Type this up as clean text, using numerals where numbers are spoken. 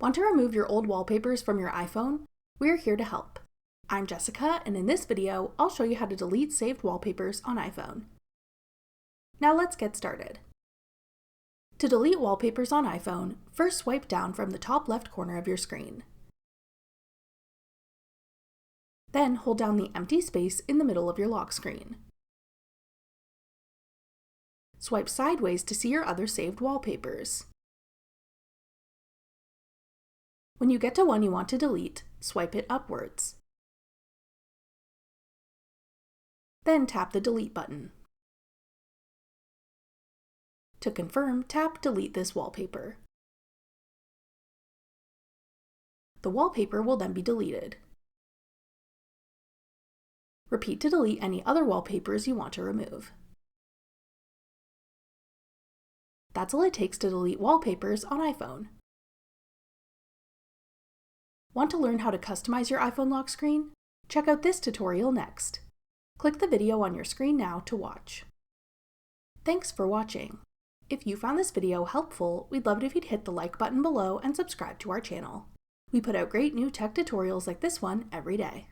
Want to remove your old wallpapers from your iPhone? We're here to help. I'm Jessica, and in this video, I'll show you how to delete saved wallpapers on iPhone. Now let's get started. To delete wallpapers on iPhone, first swipe down from the top left corner of your screen. Then hold down the empty space in the middle of your lock screen. Swipe sideways to see your other saved wallpapers. When you get to one you want to delete, swipe it upwards. Then tap the Delete button. To confirm, tap Delete This Wallpaper. The wallpaper will then be deleted. Repeat to delete any other wallpapers you want to remove. That's all it takes to delete wallpapers on iPhone. Want to learn how to customize your iPhone lock screen? Check out this tutorial next. Click the video on your screen now to watch. Thanks for watching. If you found this video helpful, we'd love it if you'd hit the like button below and subscribe to our channel. We put out great new tech tutorials like this one every day.